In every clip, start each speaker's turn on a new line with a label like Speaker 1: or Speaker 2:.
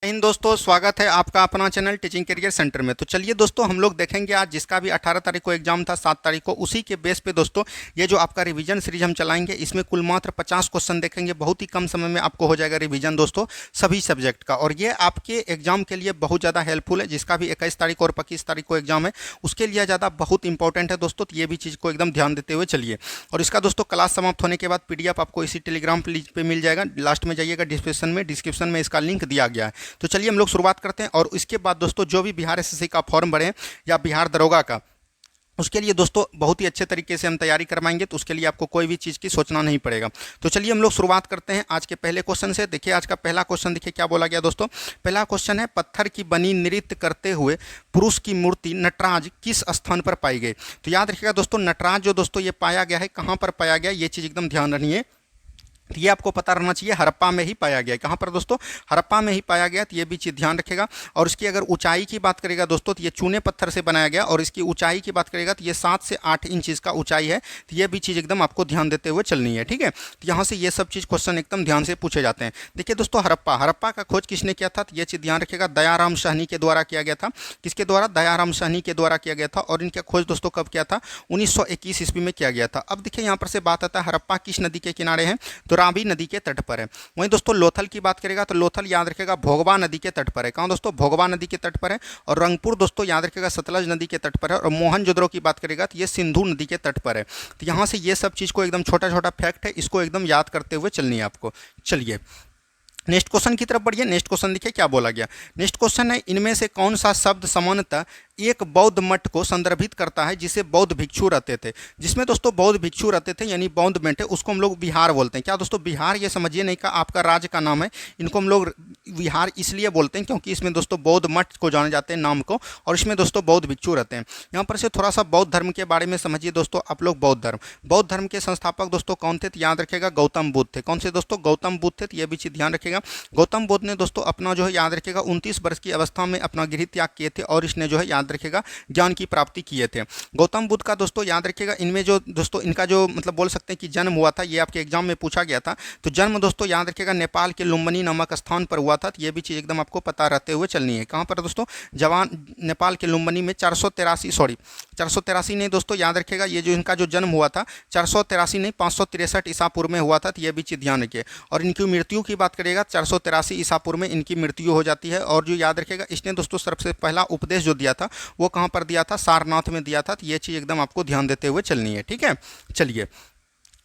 Speaker 1: हिंद दोस्तों, स्वागत है आपका अपना चैनल टीचिंग करियर सेंटर में। तो चलिए दोस्तों, हम लोग देखेंगे आज जिसका भी 18 तारीख को एग्जाम था, 7 तारीख को, उसी के बेस पे दोस्तों ये जो आपका रिवीजन सीरीज हम चलाएंगे, इसमें कुल मात्र 50 क्वेश्चन देखेंगे। बहुत ही कम समय में आपको हो जाएगा रिवीजन दोस्तों सभी सब्जेक्ट का, और ये आपके एग्जाम के लिए बहुत ज़्यादा हेल्पफुल है। जिसका भी 21 तारीख और 25 तारीख को एग्जाम है उसके लिए ज़्यादा बहुत इंपॉर्टेंट है दोस्तों। तो ये भी चीज़ को एकदम ध्यान देते हुए चलिए। और इसका दोस्तों क्लास समाप्त होने के बाद PDF आपको इसी टेलीग्राम पे मिल जाएगा। लास्ट में जाइएगा, डिस्क्रिप्शन में इसका लिंक दिया गया है। तो चलिए हम लोग शुरुआत करते हैं। और इसके बाद दोस्तों जो भी बिहार एसएससी का फॉर्म भरे या बिहार दरोगा का, उसके लिए दोस्तों बहुत ही अच्छे तरीके से हम तैयारी करवाएंगे। तो उसके लिए आपको कोई भी चीज़ की सोचना नहीं पड़ेगा। तो चलिए हम लोग शुरुआत करते हैं आज के पहले क्वेश्चन से। देखिए आज का पहला क्वेश्चन, देखिए क्या बोला गया दोस्तों। पहला क्वेश्चन है, पत्थर की बनी नृत्य करते हुए पुरुष की मूर्ति नटराज किस स्थान पर पाई गई। तो याद रखिएगा दोस्तों, नटराज जो दोस्तों ये पाया गया है, कहाँ पर पाया गया, ये चीज़ एकदम ध्यान रखिए। ये आपको पता रहना चाहिए, हड़प्पा में ही पाया गया है। कहाँ पर दोस्तों, हड़प्पा में ही पाया गया। तो ये भी चीज़ ध्यान रखेगा। और इसकी अगर ऊंचाई की बात करेगा दोस्तों, तो ये चूने पत्थर से बनाया गया। और इसकी ऊंचाई की बात करेगा तो ये 7 से 8 इंच इसका ऊंचाई है। तो ये भी चीज़ एकदम आपको ध्यान देते हुए चलनी है, ठीक है। तो यहाँ से ये सब चीज़ क्वेश्चन एकदम ध्यान से पूछे जाते हैं। देखिए दोस्तों, हड़प्पा का खोज किसने किया था, तो ये चीज़ ध्यान रखेगा, दयाराम साहनी के द्वारा किया गया था। किसके द्वारा, दयाराम साहनी के द्वारा किया गया था। और इनका खोज दोस्तों कब किया था, 1921 ईस्वी में किया गया था। अब देखिए यहाँ पर से बात आता है, हड़प्पा किस नदी के किनारे है, तो रावी नदी के तट पर है। वहीं दोस्तों लोथल की बात करेगा तो लोथल याद रखेगा भोगवा नदी के तट पर है। कहां दोस्तों, भोगवा नदी के तट पर है। और रंगपुर दोस्तों याद रखेगा सतलज नदी के तट पर है। और मोहनजोदड़ो की बात करेगा तो ये सिंधु नदी के तट पर है। तो यहां से ये सब चीज को एकदम छोटा छोटा फैक्ट है, इसको एकदम याद करते हुए चलनी है आपको। चलिए नेक्स्ट क्वेश्चन की तरफ बढ़िए। नेक्स्ट क्वेश्चन देखिए क्या बोला गया। नेक्स्ट क्वेश्चन है, इनमें से कौन सा शब्द सामान्यतः एक बौद्ध मठ को संदर्भित करता है जिसे बौद्ध भिक्षु रहते थे। जिसमें दोस्तों बौद्ध भिक्षु रहते थे यानी बौद्ध मठ है, उसको हम लोग बिहार बोलते हैं। क्या दोस्तों, बिहार ये समझिए नहीं का आपका राज्य का नाम है। इनको हम लोग बिहार इसलिए बोलते हैं क्योंकि इसमें दोस्तों बौद्ध मठ को जाने जाते हैं नाम को, और इसमें दोस्तों बौद्ध भिक्षु रहते हैं। यहाँ पर से थोड़ा सा बौद्ध धर्म के बारे में समझिए दोस्तों आप लोग। बौद्ध धर्म के संस्थापक दोस्तों कौन थे, तो याद रखेगा गौतम बुद्ध थे। कौन से दोस्तों, गौतम बुद्ध थे। तो ये भी चीज़ ध्यान रखेगा। गौतम बुद्ध ने दोस्तों अपना जो है याद रखेगा 29 वर्ष की अवस्था में अपना गृह त्याग किए थे। और इसने जो है याद रखेगा ज्ञान की प्राप्ति किए थे। गौतम बुद्ध का दोस्तों याद रखिएगा, इनमें जो दोस्तों इनका जो मतलब बोल सकते हैं कि जन्म हुआ था, ये आपके एग्जाम में पूछा गया था। तो जन्म दोस्तों याद रखिएगा नेपाल के लुम्बिनी नामक स्थान पर हुआ था। तो ये भी चीज़ एकदम आपको पता रहते हुए चलनी है। कहाँ पर दोस्तों, नेपाल के लुम्बिनी में 483 नहीं दोस्तों याद रखिएगा, ये जो इनका जो जन्म हुआ था 483 नहीं 563 ईसा पूर्व में हुआ था। तो ये भी चीज़ ध्यान रखिए। और इनकी मृत्यु की बात करेगा 483 ईसा पूर्व में इनकी मृत्यु हो जाती है। और जो याद रखेगा, इसने दोस्तों सबसे पहला उपदेश जो दिया था वो कहाँ पर दिया था, सारनाथ में दिया था। तो ये चीज़ एकदम आपको ध्यान देते हुए चलनी है, ठीक है। चलिए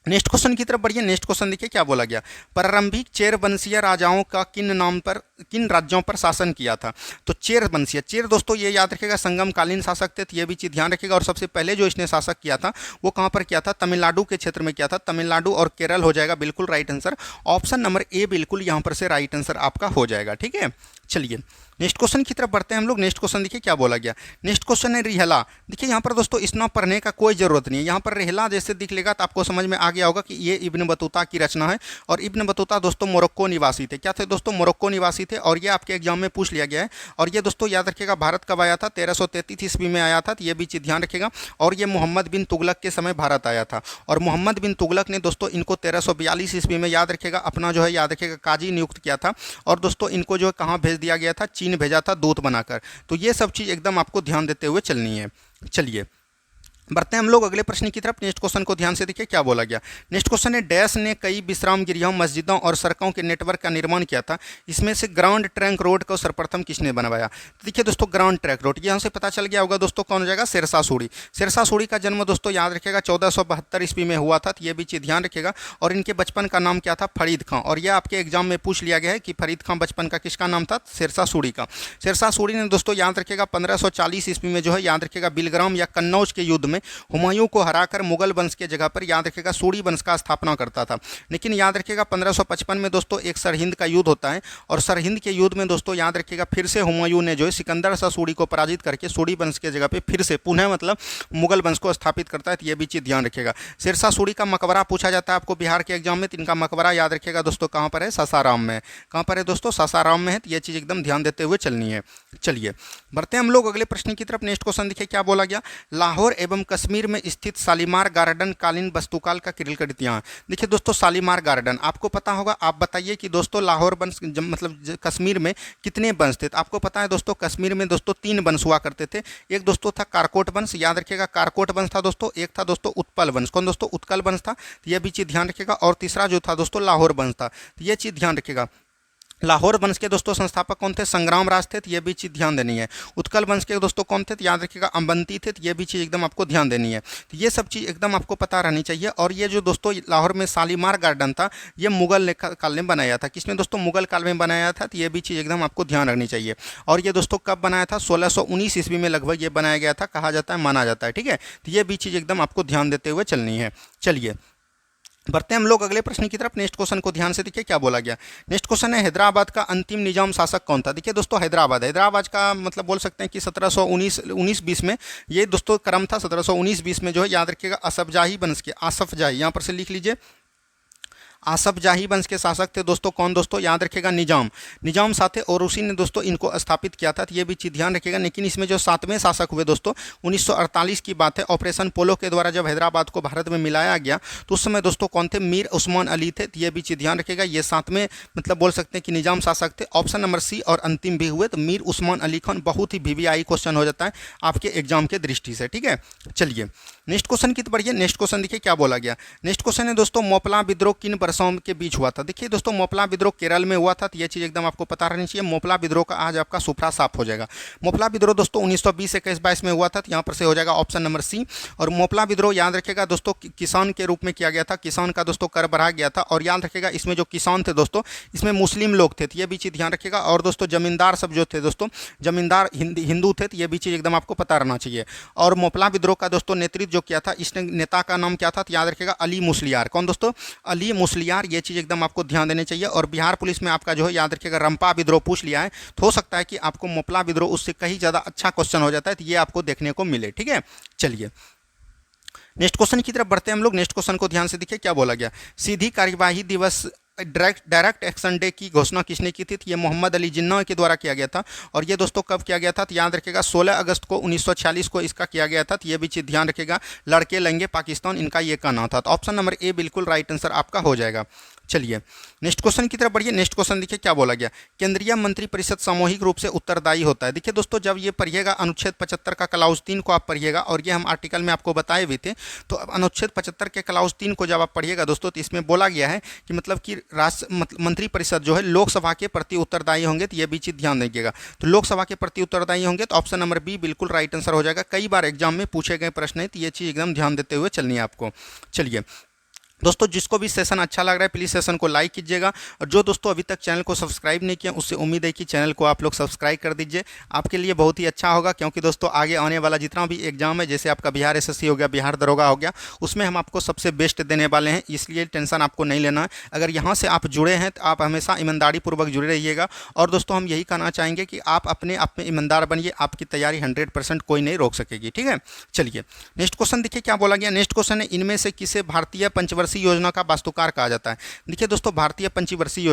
Speaker 1: नेक्स्ट क्वेश्चन की तरफ बढ़िए। नेक्स्ट क्वेश्चन देखिए क्या बोला गया। प्रारंभिक चेर वंशीय राजाओं का किन राज्यों पर शासन किया था। तो चेर वंशीय, चेर दोस्तों ये याद रखेगा संगमकालीन शासक थे। तो ये भी चीज़ ध्यान रखेगा। और सबसे पहले जो इसने शासक किया था वो कहाँ पर किया था, तमिलनाडु के क्षेत्र में किया था। तमिलनाडु और केरल हो जाएगा बिल्कुल right answer. Option number A बिल्कुल यहाँ पर से राइट आंसर आपका हो जाएगा, ठीक है। चलिए नेक्स्ट क्वेश्चन की तरफ बढ़ते हैं हम लोग। नेक्स्ट क्वेश्चन देखिए क्या बोला गया। नेक्स्ट क्वेश्चन है रिहला। देखिए यहाँ पर दोस्तों इसना पढ़ने का कोई ज़रूरत नहीं है। यहाँ पर रिहला जैसे दिख लेगा तो आपको समझ में आ गया होगा कि ये इब्न बतूता की रचना है। और इब्न बतूता दोस्तों मोरक्को निवासी थे। क्या थे दोस्तों, मोरक्को निवासी थे। और ये आपके एग्जाम में पूछ लिया गया है। और ये दोस्तों याद रखेगा भारत कब आया था, 1333 ईस्वी में आया था। तो ये भी चीज़ ध्यान रखेगा। और ये मोहम्मद बिन तुगलक के समय भारत आया था। और मोहम्मद बिन तुगलक ने दोस्तों इनको 1342 ईस्वी में याद रखेगा अपना जो है याद रखेगा काजी नियुक्त किया था। और दोस्तों इनको जो है कहाँ भेज दिया गया था, चीन भेजा था दूत बनाकर। तो ये सब चीज़ एकदम आपको ध्यान देते हुए चलनी है। चलिए बढ़ते हैं हम लोग अगले प्रश्न की तरफ। नेक्स्ट क्वेश्चन को ध्यान से देखिए क्या बोला गया। नेक्स्ट क्वेश्चन है, डैश ने कई विश्राम गृहों, मस्जिदों और सड़कों के नेटवर्क का निर्माण किया था। इसमें से ग्रांड ट्रंक रोड को सर्वप्रथम किसने बनवाया। तो देखिए दोस्तों ग्रांड ट्रंक रोड यहाँ से पता चल गया होगा दोस्तों कौन हो जाएगा, शेरशाह सूरी। शेरशाह सूरी का जन्म दोस्तों याद रखेगा 1472 ईस्वी में हुआ था। तो ये भी चीज़ ध्यान रखेगा। और इनके बचपन का नाम क्या था, फरीद खां। और यह आपके एग्जाम में पूछ लिया गया है कि फरीद खां बचपन का किसका नाम था, शेरशाह सूरी का। शेरशाह सूरी ने दोस्तों याद रखेगा 1540 ईस्वी में जो है याद रखेगा बिलग्राम या कन्नौज के युद्ध में हुमायूं को हराकर मुगल वंश के जगह पर याद रखेगा सूरी वंश का स्थापना करता था। लेकिन याद रखेगा 1555 में दोस्तों एक सरहिंद का युद्ध होता है। और सरहिंद के युद्ध में दोस्तों याद रखेगा फिर से हुमायूं ने जो है सिकंदर शाह सूरी को पराजित करके सूरी वंश के जगह पे फिर से पुनः मतलब मुगल वंश को स्थापित करता है। तो ये भी चीज़ ध्यान रखेगा। शेरशाह सूरी का मकबरा पूछा जाता है आपको बिहार के एग्जाम में। तो इनका मकबरा याद रखेगा दोस्तों कहाँ पर है, सासाराम में। कहाँ पर है दोस्तों, सासाराम में है। तो ये चीज़ एकदम ध्यान देते हुए चलनी है। चलिए बढ़ते हैं हम लोग अगले प्रश्न की तरफ। नेक्स्ट क्वेश्चन देखिए क्या बोला गया। लाहौर एवं कश्मीर में स्थित शालीमार गार्डन कालीन वस्तुकाल का किरीलकट इतिहास। देखिए दोस्तों, शालीमार गार्डन आपको पता होगा। आप बताइए कि दोस्तों लाहौर वंश कश्मीर में कितने वंश थे? तो आपको पता है दोस्तों, कश्मीर में दोस्तों 3 वंश हुआ करते थे। एक दोस्तों था कारकोट वंश, याद रखिएगा, कारकोट वंश था दोस्तों। एक था दोस्तों उत्पल वंश। कौन दोस्तों? उत्कल वंश था, तो यह भी चीज़ ध्यान रखिएगा। और तीसरा जो था दोस्तों लाहौर वंश था, तो ये चीज़ ध्यान रखिएगा। लाहौर वंश के दोस्तों संस्थापक कौन थे? संग्राम राज थे, तो ये भी चीज़ ध्यान देनी है। उत्कल वंश के दोस्तों कौन थे? तो याद रखिएगा अम्बंती थे, तो ये भी चीज़ एकदम आपको ध्यान देनी है। तो ये सब चीज़ एकदम आपको पता रहनी चाहिए। और ये जो दोस्तों लाहौर में शालीमार गार्डन था, ये मुगल काल में बनाया था। किसने दोस्तों? मुगल काल में बनाया था, तो ये भी चीज़ एकदम आपको ध्यान रखनी चाहिए। और ये दोस्तों कब बनाया था? 1619 ईस्वी में लगभग ये बनाया गया था, कहा जाता है, माना जाता है। ठीक है, तो ये भी चीज़ एकदम आपको ध्यान देते हुए चलनी है। चलिए बढ़ते हैं हम लोग अगले प्रश्न की तरफ। नेक्स्ट क्वेश्चन को ध्यान से देखिए क्या बोला गया। नेक्स्ट क्वेश्चन है, हैदराबाद का अंतिम निजाम शासक कौन था? देखिए दोस्तों, हैदराबाद का मतलब बोल सकते हैं कि 1719-20 में ये दोस्तों क्रम था। 1719-20 में जो है, याद रखिएगा, असफजाही वंश के, आसफजाही, यहाँ पर से लिख लीजिए, आसफजाही वंश के शासक थे दोस्तों। कौन दोस्तों? याद रखिएगा, निजाम शाह थे, और उसी ने दोस्तों इनको स्थापित किया था। तो ये भी चीज़ ध्यान रखिएगा। लेकिन इसमें जो 7वें शासक हुए दोस्तों, 1948 की बात है, ऑपरेशन पोलो के द्वारा जब हैदराबाद को भारत में मिलाया गया, तो उस समय दोस्तों कौन थे? मीर उस्मान अली थे। तो ये भी चीज़ ध्यान रखिएगा। ये 7वें मतलब बोल सकते हैं कि निजाम शासक थे। ऑप्शन नंबर सी और अंतिम भी हुए, तो मीर उस्मान अली खान। बहुत ही वीवीआई क्वेश्चन हो जाता है आपके एग्जाम के दृष्टि से। ठीक है, चलिए नेक्स्ट क्वेश्चन की बढ़िए। नेक्स्ट क्वेश्चन देखिए क्या बोला गया। नेक्स्ट क्वेश्चन है दोस्तों, मोपला विद्रोह किन वर्षों के बीच हुआ था? देखिए दोस्तों, मोपला विद्रोह केरल में हुआ था, तो ये चीज़ एकदम आपको पता रहनी चाहिए। मोपला विद्रोह का आज आपका सुफरा साफ हो जाएगा। मोपला विद्रोह दोस्तों 1920, 21, 22 में हुआ था, तो यहाँ पर से हो जाएगा ऑप्शन नंबर सी। और मोपला विद्रोह याद रखिएगा दोस्तों किसान के रूप में किया गया था। किसान का दोस्तों कर बढ़ाया गया था। और याद रखिएगा इसमें जो किसान थे दोस्तों, इसमें मुस्लिम लोग थे, तो ये भी चीज़ ध्यान रखिएगा। और दोस्तों जमींदार सब जो थे दोस्तों, जमींदार हिंदू थे, तो ये भी चीज़ एकदम आपको पता रहना चाहिए। और मोपला विद्रोह का दोस्तों नेतृत्व जो किया था, इस नेता का नाम क्या था? तो याद रखिएगा अली मुसलियार। कौन दोस्तों? अली मुसलियार। ये चीज़ एकदम आपको ध्यान देनी चाहिए। और बिहार पुलिस में आपका जो है, याद रखिएगा, रंपा विद्रोह पूछ लिया है, तो हो सकता है कि आपको मोपला विद्रोह उससे कहीं ज़्यादा अच्छा क्वेश्चन हो जाता है, तो ये आपको देखने को मिले। ठीक है, चलिए नेक्स्ट क्वेश्चन की तरफ बढ़ते हैं हम लोग। नेक्स्ट क्वेश्चन को ध्यान से देखिए क्या बोला गया। सीधी कार्यवाही दिवस डायरेक्ट एक्शन डे की घोषणा किसने की थी? तो ये मोहम्मद अली जिन्ना के द्वारा किया गया था। और ये दोस्तों कब किया गया था? तो याद रखिएगा 16 अगस्त को 1946 को इसका किया गया था। तो ये भी चीज़ ध्यान रखिएगा। लड़के लेंगे पाकिस्तान, इनका ये कहना था। तो ऑप्शन नंबर ए बिल्कुल राइट आंसर आपका हो जाएगा। चलिए नेक्स्ट क्वेश्चन की तरफ बढ़िए। नेक्स्ट क्वेश्चन देखिए क्या बोला गया। केंद्रीय मंत्रिपरिषद सामूहिक रूप से उत्तरदायी होता है। देखिए दोस्तों, जब ये पढ़िएगा अनुच्छेद 75 का क्लाउज 3 को आप पढ़िएगा, और ये हम आर्टिकल में आपको बताए भी थे। तो अनुच्छेद 75 के क्लाउज 3 को जब आप पढ़िएगा दोस्तों, तो इसमें बोला गया है कि मतलब कि मंत्रिपरिषद जो है लोकसभा के प्रति उत्तरदायी होंगे। तो ये भी चीज़ ध्यान रखिएगा। तो लोकसभा के प्रति उत्तरदायी होंगे, तो ऑप्शन नंबर बी बिल्कुल राइट आंसर हो जाएगा। कई बार एग्जाम में पूछे गए प्रश्न है, तो ये चीज़ एकदम ध्यान देते हुए चलनी है आपको। चलिए दोस्तों, जिसको भी सेशन अच्छा लग रहा है प्लीज़ सेशन को लाइक कीजिएगा। और जो दोस्तों अभी तक चैनल को सब्सक्राइब नहीं किया, उससे उम्मीद है कि चैनल को आप लोग सब्सक्राइब कर दीजिए। आपके लिए बहुत ही अच्छा होगा, क्योंकि दोस्तों आगे आने वाला जितना भी एग्जाम है, जैसे आपका बिहार एसएससी हो गया, बिहार दरोगा हो गया, उसमें हम आपको सबसे बेस्ट देने वाले हैं। इसलिए टेंशन आपको नहीं लेना है। अगर यहाँ से आप जुड़े हैं, तो आप हमेशा ईमानदारी पूर्वक जुड़े रहिएगा। और दोस्तों हम यही कहना चाहेंगे कि आप अपने आप में ईमानदार बनिए। आपकी तैयारी 100% कोई नहीं रोक सकेगी। ठीक है, चलिए नेक्स्ट क्वेश्चन देखिए क्या बोला गया। नेक्स्ट क्वेश्चन है, इनमें से किसे भारतीय पंचवर्षीय योजना का वास्तुकार कहा जाता है? देखिए दोस्तों, भारतीय पंचवर्षीय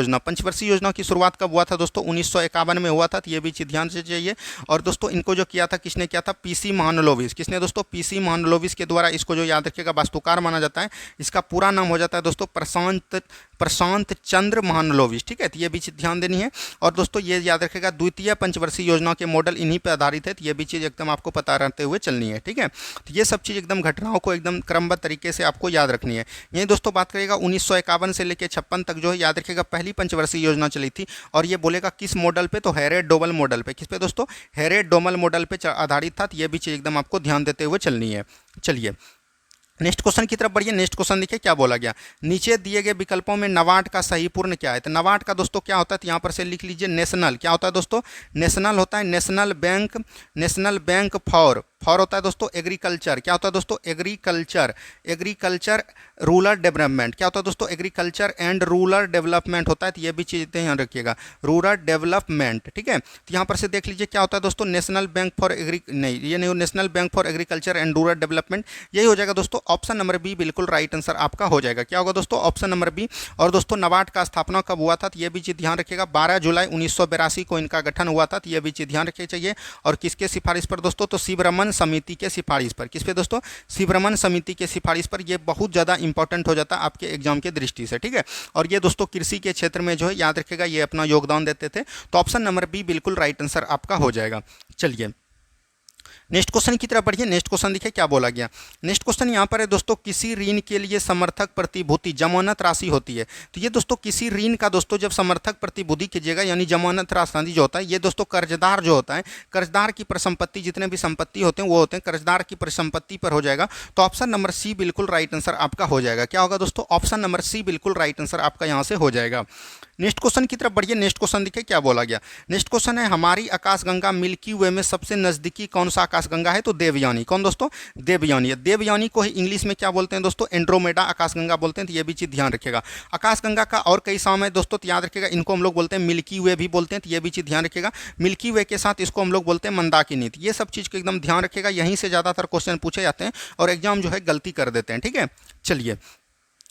Speaker 1: योजना की शुरुआत कब हुआ था दोस्तों? 1951 में हुआ था। तो ये भी चीज़ ध्यान से चाहिए। और दोस्तों इनको जो किया था, किसने किया था? पीसी महानलोविस। किसने दोस्तों? पीसी महानलोविस के द्वारा इसको जो याद रखिएगा वास्तुकार माना जाता है। इसका पूरा नाम हो जाता है दोस्तों प्रशांत चंद्र महानलोविस। ठीक है, तो ये भी चीज़ ध्यान देनी है। और दोस्तों ये याद रखिएगा द्वितीय पंचवर्षीय योजना के मॉडल इन्हीं पर आधारित है। तो ये भी चीज़ एकदम आपको पता रहते हुए चलनी है। ठीक है, तो ये सब चीज़ एकदम घटनाओं को एकदम क्रमबद्ध तरीके से आपको याद रखनी है। यही दोस्तों बात करेगा 1951 से लेकर 56 तक जो है, याद रखिएगा पहली पंचवर्षीय योजना चली थी। और ये बोलेगा किस मॉडल पे? तो हैरेड डोमल मॉडल पे। किस पे दोस्तों? हैरेड डोमल मॉडल पे आधारित था। तो ये भी चीज़ एकदम आपको ध्यान देते हुए चलनी है। चलिए नेक्स्ट क्वेश्चन की तरफ बढ़िए। नेक्स्ट क्वेश्चन देखिए क्या बोला गया। नीचे दिए गए विकल्पों में नवाड का सही पूर्ण क्या है? तो नवाड का दोस्तों क्या होता है? तो यहाँ पर से लिख लीजिए नेशनल। क्या होता है दोस्तों? नेशनल होता है नेशनल बैंक फॉर होता है दोस्तों एग्रीकल्चर। क्या होता है दोस्तों? Agriculture rural development. क्या होता है दोस्तों? एग्रीकल्चर एंड रूरल डेवलपमेंट होता है। तो ये भी चीज़ ध्यान रखिएगा, रूरल डेवलपमेंट। ठीक है, तो यहाँ पर से देख लीजिए क्या होता है दोस्तों? National bank for national bank for agriculture and rural development. यही हो जाएगा दोस्तों। ऑप्शन नंबर बी बिल्कुल राइट आंसर आपका हो जाएगा। क्या होगा दोस्तों? Option number B. और दोस्तों नबार्ड का स्थापना कब हुआ था? तो ये भी चीज़ ध्यान रखिएगा 12 जुलाई 1982 को इनका गठन हुआ था। तो ये भी चीज़ ध्यान रखिए चाहिए। और किसके सिफारिश पर दोस्तों? तो शिवरमन समिति के सिफारिश पर। किस पे दोस्तों? शिवरमन समिति के सिफारिश पर। ये बहुत ज़्यादा इंपॉर्टेंट हो जाता है आपके एग्जाम के दृष्टि से, ठीक है। और ये दोस्तों कृषि के क्षेत्र में जो है याद रखिएगा ये अपना योगदान देते थे। तो ऑप्शन नंबर बी बिल्कुल राइट आंसर आपका हो जाएगा। चलिए नेक्स्ट क्वेश्चन की तरफ बढ़िए। नेक्स्ट क्वेश्चन देखिए क्या बोला गया। नेक्स्ट क्वेश्चन यहाँ पर है दोस्तों, किसी ऋण के लिए समर्थक प्रतिभूति जमानत राशि होती है। तो ये दोस्तों किसी ऋण का दोस्तों जब समर्थक प्रतिभूति कीजिएगा यानी जमानत राशि जो होता है, ये दोस्तों कर्जदार जो होता है, कर्जदार की परिसंपत्ति जितने भी संपत्ति होते हैं वो होते हैं कर्जदार की परिसंपत्ति पर हो जाएगा। तो ऑप्शन नंबर सी बिल्कुल राइट आंसर आपका हो जाएगा। क्या होगा दोस्तों? ऑप्शन नंबर सी बिल्कुल राइट आंसर आपका यहाँ से हो जाएगा। नेक्स्ट क्वेश्चन की तरफ बढ़िए। नेक्स्ट क्वेश्चन देखिए क्या बोला गया। नेक्स्ट क्वेश्चन है, हमारी आकाशगंगा मिल्की वे में सबसे नजदीकी कौन सा आकाशगंगा है? तो देवयानी। कौन दोस्तों? देवयानी। देवयानी को ही इंग्लिश में क्या बोलते हैं दोस्तों? एंड्रोमेडा आकाशगंगा बोलते हैं। तो ये भी चीज़ ध्यान रखिएगा। आकाशगंगा का और कई नाम है दोस्तों, तो याद रखिएगा इनको हम लोग बोलते हैं मिल्की वे भी बोलते हैं। तो ये भी चीज़ ध्यान रखिएगा। मिल्की वे के साथ इसको हम लोग बोलते हैं मंदाकिनी। ये सब चीज़ को एकदम ध्यान रखिएगा। यहीं से ज़्यादातर क्वेश्चन पूछे जाते हैं और एग्जाम जो है गलती कर देते हैं, ठीक है। चलिए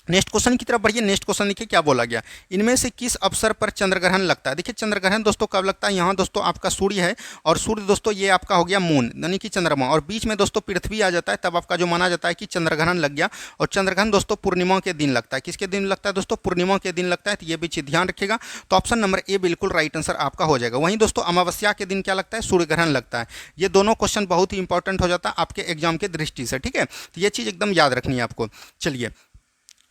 Speaker 1: नेक्स्ट क्वेश्चन की तरफ बढ़िए। नेक्स्ट क्वेश्चन देखिए क्या बोला गया। इनमें से किस अवसर पर चंद्रग्रहण लगता है? देखिए चंद्रग्रहण दोस्तों कब लगता है? यहाँ दोस्तों आपका सूर्य है और सूर्य दोस्तों ये आपका हो गया मून यानी कि चंद्रमा, और बीच में दोस्तों पृथ्वी आ जाता है, तब आपका जो माना जाता है कि चंद्रग्रहण लग गया। और चंद्रग्रहण दोस्तों पूर्णिमा के दिन लगता है। किसके दिन लगता है दोस्तों? पूर्णिमा के दिन लगता है। तो ये भी चीज़ ध्यान रखिएगा। तो ऑप्शन नंबर ए बिल्कुल राइट आंसर आपका हो जाएगा। वहीं दोस्तों अमावस्या के दिन क्या लगता है? सूर्य ग्रहण लगता है। ये दोनों क्वेश्चन बहुत ही इंपॉर्टेंट हो जाता है आपके एग्जाम के दृष्टि से, ठीक है। तो ये चीज़ एकदम याद रखनी है आपको। चलिए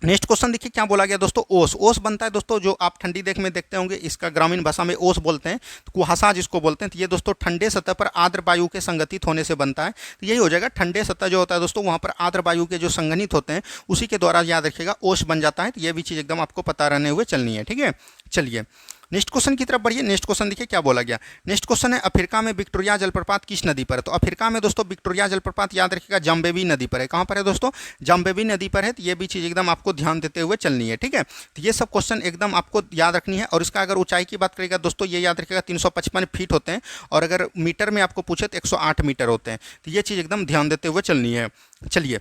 Speaker 1: नेक्स्ट क्वेश्चन देखिए क्या बोला गया दोस्तों। ओस। ओस बनता है दोस्तों जो आप ठंडी देख में देखते होंगे, इसका ग्रामीण भाषा में ओस बोलते हैं, तो कुहासा जिसको बोलते हैं। तो ये दोस्तों ठंडे सतह पर आर्द्र वायु के संगठित होने से बनता है। तो यही हो जाएगा, ठंडे सतह जो होता है दोस्तों वहाँ पर आर्द्र वायु के जो संगठित होते हैं उसी के द्वारा याद रखिएगा ओस बन जाता है। तो ये भी चीज़ एकदम आपको पता रहने हुए चलनी है, ठीक है। चलिए नेक्स्ट क्वेश्चन की तरफ बढ़िए। नेक्स्ट क्वेश्चन देखिए क्या बोला गया। नेक्स्ट क्वेश्चन है, अफ्रीका में विक्टोरिया जलप्रपात किस नदी पर है? तो अफ्रीका में दोस्तों विक्टोरिया जलप्रपात याद रखिएगा जाम्बेवी नदी पर है। कहाँ पर है दोस्तों? जाम्बेवी नदी पर है। तो ये भी चीज़ एकदम आपको ध्यान देते हुए चलनी है, ठीक है। तो ये सब क्वेश्चन एकदम आपको याद रखनी है। और इसका अगर ऊंचाई की बात करेगा दोस्तों, ये याद रखिएगा 355 फीट होते हैं, और अगर मीटर में आपको पूछे तो 108 मीटर होते हैं। तो ये चीज़ एकदम ध्यान देते हुए चलनी है। चलिए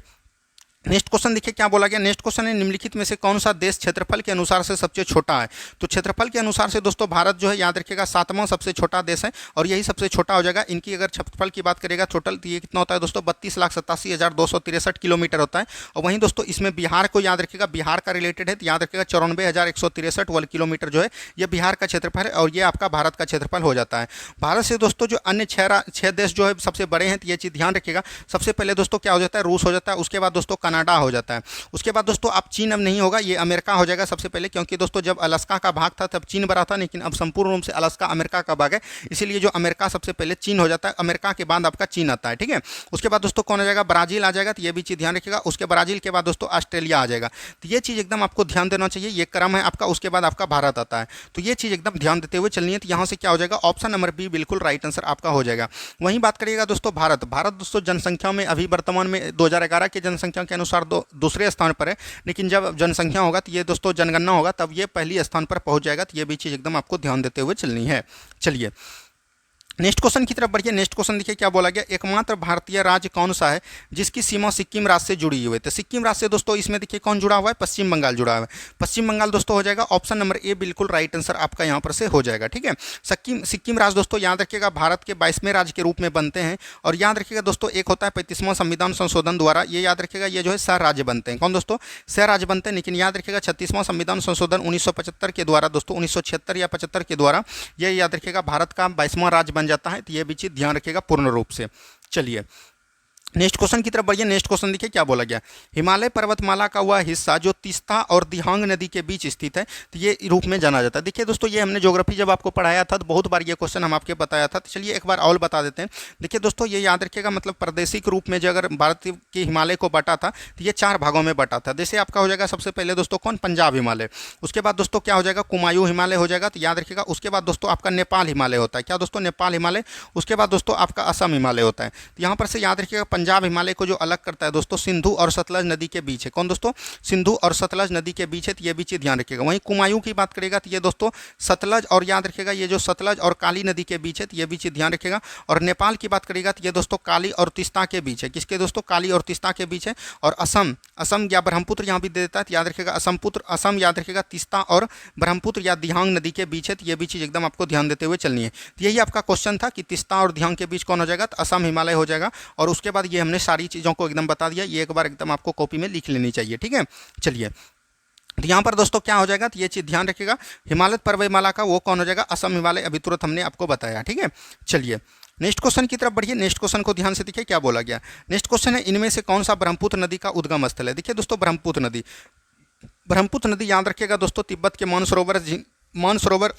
Speaker 1: नेक्स्ट क्वेश्चन देखिए क्या बोला गया। नेक्स्ट क्वेश्चन है, निम्नलिखित में से कौन सा देश क्षेत्रफल के अनुसार से सबसे छोटा है? तो क्षेत्रफल के अनुसार से दोस्तों भारत जो है याद रखिएगा 7वां सबसे छोटा देश है और यही सबसे छोटा हो जाएगा। इनकी अगर क्षेत्रफल की बात करेगा टोटल, तो ये कितना होता है दोस्तों? 32,87,263 किलोमीटर होता है। और वहीं दोस्तों इसमें बिहार को याद रखिएगा, बिहार का रिलेटेड है, तो याद रखिएगा 94,163 वर्ग किलोमीटर जो है ये बिहार का क्षेत्रफल है, और ये आपका भारत का क्षेत्रफल हो जाता है। भारत से दोस्तों जो अन्य छः देश जो है सबसे बड़े हैं, तो ये चीज़ ध्यान रखिएगा। सबसे पहले दोस्तों क्या हो जाता है? रूस हो जाता है। उसके बाद दोस्तों कनाडा हो जाता है। उसके बाद दोस्तों अब चीन अब नहीं होगा, ये अमेरिका हो जाएगा सबसे पहले, क्योंकि दोस्तों जब अलास्का का भाग था तब चीन बना था, लेकिन अब संपूर्ण रूप से अलास्का अमेरिका का भाग है, इसीलिए जो अमेरिका सबसे पहले चीन हो जाता है, अमेरिका के बाद आपका चीन आता है, ठीक है। उसके बाद दोस्तों कौन आ जाएगा? ब्राजील आ जाएगा। तो ये भी चीज़ ध्यान रखिएगा। उसके ब्राजील के बाद दोस्तों ऑस्ट्रेलिया आ जाएगा। तो ये चीज़ एकदम आपको ध्यान देना चाहिए, ये क्रम है आपका। उसके बाद आपका भारत आता है। तो ये चीज़ एकदम ध्यान देते हुए चलनी है। तो यहाँ से क्या हो जाएगा? ऑप्शन नंबर बी बिल्कुल राइट आंसर आपका हो जाएगा। वहीं बात करिएगा दोस्तों भारत दोस्तों जनसंख्या में अभी वर्तमान में 2011 की जनसंख्या के अनुसार दूसरे स्थान पर है, लेकिन जब जनसंख्या होगा तो ये दोस्तों जनगणना होगा तब ये पहली स्थान पर पहुंच जाएगा। तो ये भी चीज़ एकदम आपको ध्यान देते हुए चलनी है। चलिए नेक्स्ट क्वेश्चन की तरफ बढ़िए। नेक्स्ट क्वेश्चन देखिए क्या बोला गया। एकमात्र भारतीय राज्य कौन सा है जिसकी सीमा सिक्किम राज्य से जुड़ी हुई है? तो सिक्किम राज्य से दोस्तों इसमें देखिए कौन जुड़ा हुआ है? पश्चिम बंगाल जुड़ा हुआ है। पश्चिम बंगाल दोस्तों हो जाएगा। ऑप्शन नंबर ए बिल्कुल राइट आंसर आपका यहाँ पर से हो जाएगा, ठीक है। सिक्किम राज्य दोस्तों याद रखिएगा भारत के 22वें राज्य के रूप में बनते हैं। और याद रखिएगा दोस्तों एक होता है 35वां संविधान संशोधन द्वारा, ये याद रखिएगा, ये जो है सह राज्य बनते हैं। कौन दोस्तों? सह राज्य बनते हैं। लेकिन याद रखिएगा 36वां संविधान संशोधन 1975 के द्वारा दोस्तों 1976 या 75 के द्वारा ये याद रखिएगा भारत का 22वां राज्य बन जाता है। तो ये भी ध्यान रखिएगा पूर्ण रूप से। चलिए नेक्स्ट क्वेश्चन की तरफ बढ़िए। नेक्स्ट क्वेश्चन देखिए क्या बोला गया। हिमालय पर्वतमाला का वह हिस्सा जो तीस्ता और दिहांग नदी के बीच स्थित है, तो ये रूप में जाना जाता है। देखिए दोस्तों ये हमने ज्योग्राफी जब आपको पढ़ाया था तो बहुत बार ये क्वेश्चन हम आपके बताया था। तो चलिए एक बार और बता देते हैं। देखिए दोस्तों ये याद रखिएगा, मतलब प्रादेशिक रूप में जो अगर भारत के हिमालय को बांटा था तो ये 4 भागों में बांटा था। जैसे आपका हो जाएगा सबसे पहले दोस्तों कौन? पंजाब हिमालय। उसके बाद दोस्तों क्या हो जाएगा? कुमायूं हिमालय हो जाएगा। तो याद रखिएगा उसके बाद दोस्तों आपका नेपाल हिमालय होता है। क्या दोस्तों? नेपाल हिमालय। उसके बाद दोस्तों आपका असम हिमालय होता है। तो यहाँ पर से याद रखिएगा पंजाब हिमालय को जो अलग करता है दोस्तों, सिंधु और सतलज नदी के बीच है। कौन दोस्तों? सिंधु और सतलज नदी के बीच है, तो ये भी चीज़ ध्यान रखिएगा। वहीं कुमायूं की बात करेगा तो ये दोस्तों सतलज और याद रखिएगा ये जो सतलज और काली नदी के बीच है, तो ये भी चीज़ ध्यान रखिएगा। और नेपाल की बात करेगा तो ये दोस्तों काली और तीस्ता के बीच है। किसके दोस्तों? काली और तीस्ता के बीच है। और असम या ब्रह्मपुत्र यहाँ भी दे देता है, तो याद रखिएगा असम याद रखिएगा तीस्ता और ब्रह्मपुत्र या दिहांग नदी के बीच है, तो ये भी चीज़ एकदम आपको ध्यान देते हुए चलनी है। तो यही आपका क्वेश्चन था कि तीस्ता और दिहांग के बीच कौन हो जाएगा, तो असम हिमालय हो जाएगा। और उसके बाद ये हमने सारी चीज़ों को एकदम बता दिया, ये एक बार एकदम आपको कॉपी में लिख लेनी चाहिए। ठीक है, चलिए। तो यहाँ पर दोस्तों क्या हो जाएगा, तो ये चीज़ ध्यान रखिएगा, हिमालय पर्वतमाला का वो कौन हो जाएगा, असम हिमालय, अभी तुरंत हमने आपको बताया। ठीक है, चलिए नेक्स्ट क्वेश्चन की तरफ बढ़िए। नेक्स्ट क्वेश्चन को ध्यान से देखिए क्या बोला गया। नेक्स्ट क्वेश्चन है, इनमें से कौन सा ब्रह्मपुत्र नदी का उद्गम स्थल है। देखिए दोस्तों, ब्रह्मपुत्र नदी याद रखिएगा दोस्तों तिब्बत के मानसरोवर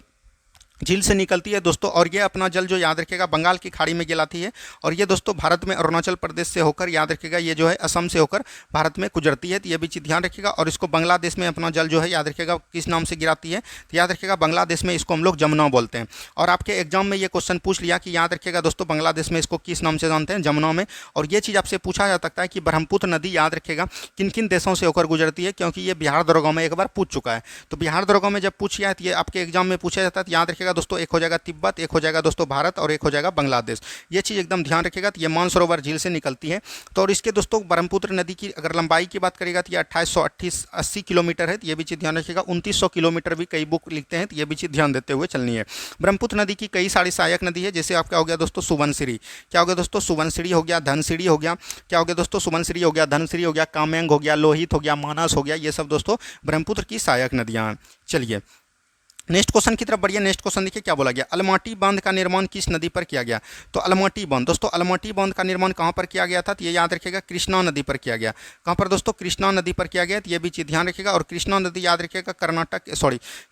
Speaker 1: झील से निकलती है दोस्तों। और ये अपना जल जो याद रखिएगा बंगाल की खाड़ी में गिराती है। और ये दोस्तों भारत में अरुणाचल प्रदेश से होकर याद रखिएगा ये जो है असम से होकर भारत में गुजरती है, तो ये भी चीज़ ध्यान रखिएगा। और इसको बांग्लादेश में अपना जल जो है याद रखिएगा किस नाम से गिराती है, तो याद रखिएगा बांग्लादेश में इसको हम लोग जमुना बोलते हैं। और आपके एग्जाम में ये क्वेश्चन पूछ लिया कि याद रखिएगा दोस्तों बांग्लादेश में इसको किस नाम से जानते हैं, जमुना में। और ये चीज़ आपसे पूछा जा सकता है कि ब्रह्मपुत्र नदी याद रखिएगा किन किन देशों से होकर गुजरती है, क्योंकि ये बिहार दरोगा में एक बार पूछ चुका है। तो बिहार दरोगा में जब पूछ लिया है तो ये आपके एग्जाम में पूछा जाता है, तो याद रखिएगा दोस्तों एक हो जाएगा तिब्बत, एक हो जाएगा दोस्तों भारत और एक हो जाएगा बांग्लादेश। ये चीज़ एकदम ध्यान रखिएगा। तो ये मानसरोवर झील से निकलती है। तो और इसके दोस्तों ब्रह्मपुत्र नदी की अगर लंबाई की बात करेगा तो ये 2880 किलोमीटर है, तो ये भी चीज़ ध्यान रखिएगा। 2900 किलोमीटर भी कई बुक लिखते हैं, तो ये भी चीज़ ध्यान देते हुए चलनी है। ब्रह्मपुत्र नदी की कई सारी सहायक नदी है, जैसे आपका हो गया दोस्तों सुबनसिरी, क्या हो गया दोस्तों सुबनसिरी हो गया, धनसिरी हो गया, क्या हो गया दोस्तों सुबनसिरी हो गया, धनसिरी हो गया, कामेंग हो गया, लोहित हो गया, मानस हो गया, ये सब दोस्तों ब्रह्मपुत्र की सहायक नदियाँ हैं। चलिए नेक्स्ट क्वेश्चन की तरफ बढ़िए। नेक्स्ट क्वेश्चन देखिए क्या बोला गया, अलमाटी बांध का निर्माण किस नदी पर किया गया। तो अलमाटी बांध दोस्तों, अलमाटी बांध का निर्माण कहाँ पर किया गया था, तो ये याद रखिएगा कृष्णा नदी पर किया गया। कहाँ पर दोस्तों, कृष्णा नदी पर किया गया, तो ये भी चीज़ ध्यान रखिएगा। और कृष्णा नदी याद रखिएगा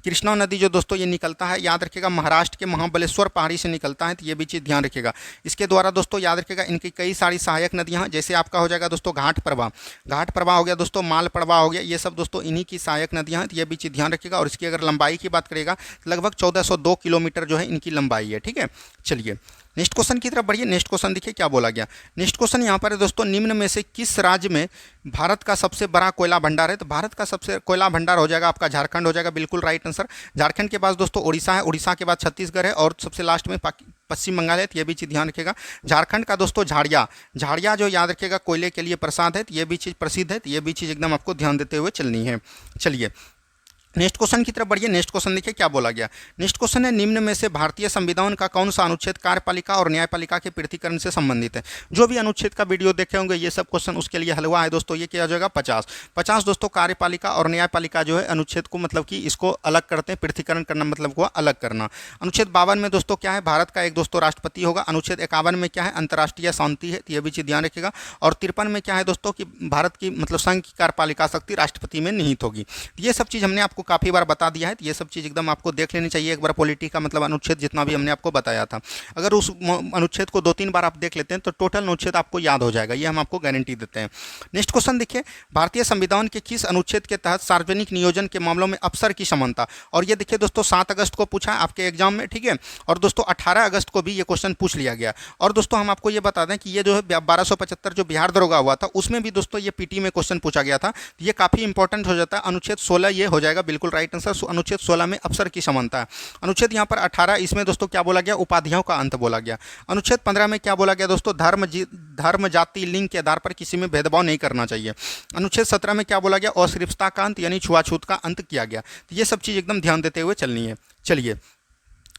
Speaker 1: कृष्णा नदी जो दोस्तों ये निकलता है याद रखिएगा महाराष्ट्र के महाबलेश्वर पहाड़ी से निकलता है, तो ये भी चीज़ ध्यान रखिएगा। इसके द्वारा दोस्तों याद रखिएगा इनकी कई सारी सहायक नदियाँ हैं, जैसे आपका हो जाएगा दोस्तों घाट प्रवाह हो गया दोस्तों, माल प्रवाह हो गया, ये सब दोस्तों इन्हीं की सहायक नदियाँ हैं, तो ये भी चीज़ ध्यान रखिएगा। और इसकी अगर लंबाई की बात करेगा लगभग 1402 किलोमीटर जो है इनकी लंबाई है। ठीक है, चलिए नेक्स्ट क्वेश्चन की तरफ बढ़िए। नेक्स्ट क्वेश्चन देखिए क्या बोला गया। नेक्स्ट क्वेश्चन यहाँ पर है दोस्तों, निम्न में से किस राज्य में भारत का सबसे बड़ा कोयला भंडार है। तो भारत का सबसे कोयला भंडार हो जाएगा आपका झारखंड हो जाएगा, बिल्कुल राइट आंसर। झारखंड के पास दोस्तों उड़ीसा है, उड़ीसा के बाद छत्तीसगढ़ है और सबसे लास्ट में पश्चिम बंगाल है, तो ये भी चीज़ ध्यान रखिएगा। झारखंड का दोस्तों झाड़िया जो याद रखिएगा कोयले के लिए प्रसाद है, तो ये भी चीज़ प्रसिद्ध है, तो ये भी चीज़ एकदम आपको ध्यान देते हुए चलनी है। चलिए नेक्स्ट क्वेश्चन की तरफ बढ़िए। नेक्स्ट क्वेश्चन देखिए क्या बोला गया। नेक्स्ट क्वेश्चन है, निम्न में से भारतीय संविधान का कौन सा अनुच्छेद कार्यपालिका और न्यायपालिका के पृथकीकरण से संबंधित है। जो भी अनुच्छेद का वीडियो देखे होंगे ये सब क्वेश्चन उसके लिए हलवा है दोस्तों। ये क्या हो जाएगा 50 दोस्तों कार्यपालिका और न्यायपालिका जो है अनुच्छेद को मतलब कि इसको अलग करते हैं, पृथकीकरण करना मतलब हुआ अलग करना। अनुच्छेद 52 में दोस्तों क्या है, भारत का एक दोस्तों राष्ट्रपति होगा। अनुच्छेद 51 में क्या है, अंतर्राष्ट्रीय शांति है, तो ये भी चीज़ ध्यान रखिएगा। और 53 में क्या है दोस्तों कि भारत की मतलब संघ की कार्यपालिका शक्ति राष्ट्रपति में निहित होगी। ये सब चीज़ हमने आपको काफ़ी बार बता दिया है, तो ये सब चीज़ एकदम आपको देख लेनी चाहिए एक बार। पॉलिटी का मतलब अनुच्छेद जितना भी हमने आपको बताया था, अगर उस अनुच्छेद को 2-3 बार आप देख लेते हैं तो टोटल अनुच्छेद आपको याद हो जाएगा, ये हम आपको गारंटी देते हैं। नेक्स्ट क्वेश्चन देखिए, भारतीय संविधान के किस अनुच्छेद के तहत सार्वजनिक नियोजन के मामलों में अफसर की समानता। और ये देखिए दोस्तों 7 अगस्त को पूछा है आपके एग्जाम में, ठीक है। और दोस्तों 18 अगस्त को भी ये क्वेश्चन पूछ लिया गया। और दोस्तों हम आपको ये बता दें कि ये जो है 1275 जो बिहार दरोगा हुआ था उसमें भी दोस्तों ये पीटी में क्वेश्चन पूछा गया था, तो ये काफ़ी इंपॉर्टेंट हो जाता है। अनुच्छेद 16 ये हो जाएगा, बिल्कुल राइट आंसर। अनुच्छेद 16 में अफसर की समानता है। अनुच्छेद यहाँ पर 18 इसमें दोस्तों क्या बोला गया, उपाधियों का अंत बोला गया। अनुच्छेद 15 में क्या बोला गया दोस्तों, धर्म जाति लिंग के आधार पर किसी में भेदभाव नहीं करना चाहिए। अनुच्छेद 17 में क्या बोला गया, अस्पृश्यता का अंत यानी छुआछूत का अंत किया गया। तो ये सब चीज़ एकदम ध्यान देते हुए चलनी है। चलिए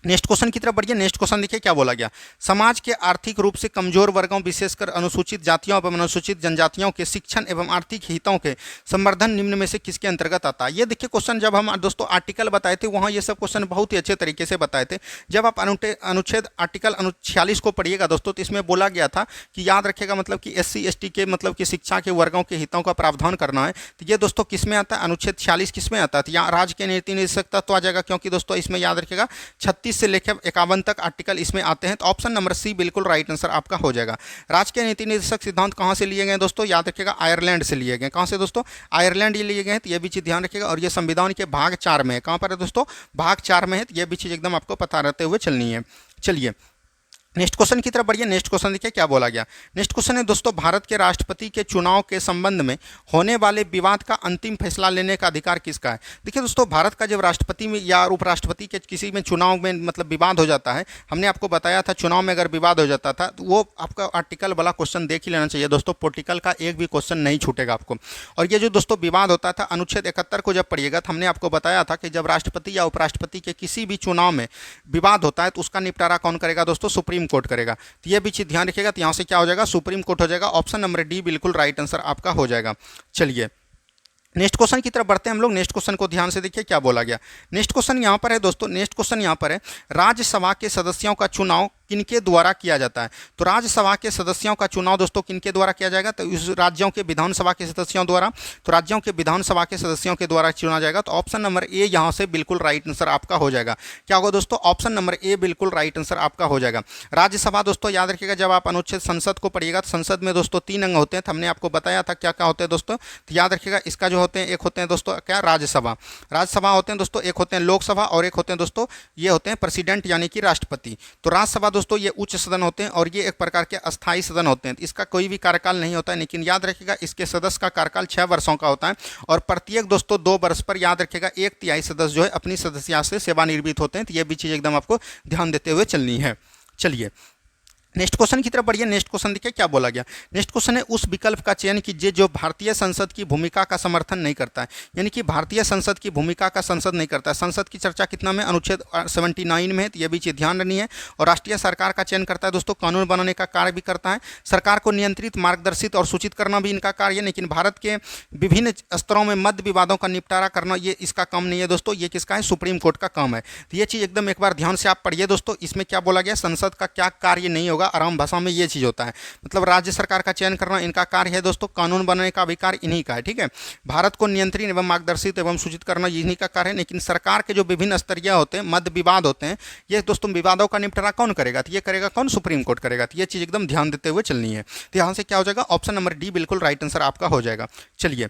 Speaker 1: नेक्स्ट क्वेश्चन की तरफ बढ़िए। नेक्स्ट क्वेश्चन देखिए क्या बोला गया, समाज के आर्थिक रूप से कमजोर वर्गों विशेषकर अनुसूचित जातियों एवं अनुसूचित जनजातियों के शिक्षण एवं आर्थिक हितों के संवर्धन निम्न में से किसके अंतर्गत आता है। ये देखिए क्वेश्चन जब हम दोस्तों आर्टिकल बताए थे वहाँ ये सब क्वेश्चन बहुत ही अच्छे तरीके से बताए थे। जब आप अनुच्छेद आर्टिकल 46 को पढ़िएगा दोस्तों तो इसमें बोला गया था कि याद रखिएगा मतलब कि SC ST के मतलब कि शिक्षा के वर्गों के हितों का प्रावधान करना है। तो ये दोस्तों किस में आता है, अनुच्छेद 46 किस में आता है, तो यहाँ राज्य के नीति निर्देशक तत्व आ जाएगा, क्योंकि दोस्तों इसमें याद रखिएगा 36 से लेकर 51 तक आर्टिकल इसमें आते हैं। तो ऑप्शन नंबर सी बिल्कुल राइट आंसर आपका हो जाएगा। राज्य के नीति निर्देशक सिद्धांत कहाँ से लिए गए दोस्तों, याद रखिएगा आयरलैंड से लिए गए। कहाँ से दोस्तों, आयरलैंड ये लिए गए हैं, तो ये भी चीज़ ध्यान रखिएगा। और ये संविधान के भाग 4 में है। कहाँ पर है दोस्तों, भाग 4 में है, तो ये भी चीज़ एकदम आपको पता रहते हुए चलनी है। चलिए नेक्स्ट क्वेश्चन की तरफ बढ़िए। नेक्स्ट क्वेश्चन देखिए क्या बोला गया। नेक्स्ट क्वेश्चन है दोस्तों, भारत के राष्ट्रपति के चुनाव के संबंध में होने वाले विवाद का अंतिम फैसला लेने का अधिकार किसका है। देखिए दोस्तों, भारत का जब राष्ट्रपति में या उपराष्ट्रपति के किसी में चुनाव में मतलब विवाद हो जाता है, हमने आपको बताया था चुनाव में अगर विवाद हो जाता था तो वो आपका आर्टिकल वाला क्वेश्चन देख ही लेना चाहिए दोस्तों, पॉलिटिकल का एक भी क्वेश्चन नहीं छूटेगा आपको। और ये जो दोस्तों विवाद होता था, अनुच्छेद 71 को जब पढ़िएगा तो हमने आपको बताया था कि जब राष्ट्रपति या उपराष्ट्रपति के किसी भी चुनाव में विवाद होता है तो उसका निपटारा कौन करेगा दोस्तों, सुप्रीम कोर्ट करेगा। तो ये भी चीज़ ध्यान रखिएगा। तो यहाँ से क्या हो जाएगा, सुप्रीम कोर्ट हो जाएगा। ऑप्शन नंबर डी बिल्कुल राइट आंसर आपका हो जाएगा। चलिए नेक्स्ट क्वेश्चन की तरफ बढ़ते हैं हम लोग। नेक्स्ट क्वेश्चन को ध्यान से देखिए क्या बोला गया। नेक्स्ट क्वेश्चन यहाँ पर है दोस्तों, नेक्स्ट क्वेश्चन यहाँ पर है, राज्यसभा के सदस्यों का चुनाव किनके द्वारा किया जाता है। तो राज्यसभा के सदस्यों का चुनाव दोस्तों किनके द्वारा किया जाएगा, तो इस राज्यों के विधानसभा के सदस्यों द्वारा। तो राज्यों के विधानसभा के सदस्यों के द्वारा चुना जाएगा। तो ऑप्शन नंबर ए यहाँ से बिल्कुल राइट आंसर आपका हो जाएगा। क्या होगा दोस्तों, ऑप्शन नंबर ए बिल्कुल राइट आंसर आपका हो जाएगा। राज्यसभा दोस्तों याद रखिएगा, जब आप अनुच्छेद संसद को पढ़िएगा तो संसद में दोस्तों 3 अंग होते हैं। तो हमने आपको बताया था क्या क्या होते हैं दोस्तों। तो याद रखिएगा, इसका जो होते हैं, एक होते हैं दोस्तों क्या, राज्यसभा। राज्यसभा होते हैं दोस्तों, एक होते हैं लोकसभा और एक होते हैं दोस्तों ये होते हैं प्रेसिडेंट यानी कि राष्ट्रपति। तो राज्यसभा दोस्तों ये उच्च सदन होते हैं और ये एक प्रकार के अस्थायी सदन होते हैं। इसका कोई भी कार्यकाल नहीं होता है, लेकिन याद रखिएगा इसके सदस्य का कार्यकाल 6 वर्षों का होता है और प्रत्येक दोस्तों 2 वर्ष पर याद रखिएगा 1/3 सदस्य जो है अपनी सदस्यता से सेवानिवृत्त होते हैं। तो ये भी चीज़ एकदम आपको ध्यान देते हुए चलनी है। चलिए नेक्स्ट क्वेश्चन की तरफ बढ़िए। नेक्स्ट क्वेश्चन देखिए क्या बोला गया। नेक्स्ट क्वेश्चन है, उस विकल्प का चयन कीजिए जो भारतीय संसद की भूमिका का समर्थन नहीं करता है। यानी कि भारतीय संसद की भूमिका का संसद नहीं करता है। संसद की चर्चा कितना में, अनुच्छेद 79 में है। तो ये भी चीज़ ध्यान रखनी है। और राष्ट्रीय सरकार का चयन करता है दोस्तों, कानून बनाने का कार्य भी करता है, सरकार को नियंत्रित, मार्गदर्शित और सूचित करना भी इनका कार्य है। लेकिन भारत के विभिन्न स्तरों में मध्य विवादों का निपटारा करना ये इसका काम नहीं है दोस्तों, ये किसका है, सुप्रीम कोर्ट का काम है। तो ये चीज़ एकदम एक बार ध्यान से आप पढ़िए दोस्तों। इसमें क्या बोला गया, संसद का क्या कार्य नहीं होगा, आराम भाषा में ये चीज़ होता है। मतलब राज्य सरकार का चयन करना इनका कार्य है दोस्तों, कानून बनाने का अधिकार इन्हीं का है। ठीक है, भारत को नियंत्रित एवं मार्गदर्शित एवं सूचित करना इन्हीं का कार्य है। लेकिन सरकार के जो विभिन्न स्तरीय होते हैं, मध्य विवाद होते हैं, ये दोस्तों विवादों का निपटारा कौन करेगा, तो ये करेगा कौन, सुप्रीम कोर्ट करेगा। तो ये चीज़ एकदम ध्यान देते हुए चलनी है। तो यहाँ से क्या हो जाएगा, ऑप्शन नंबर डी बिल्कुल राइट आंसर आपका हो जाएगा। चलिए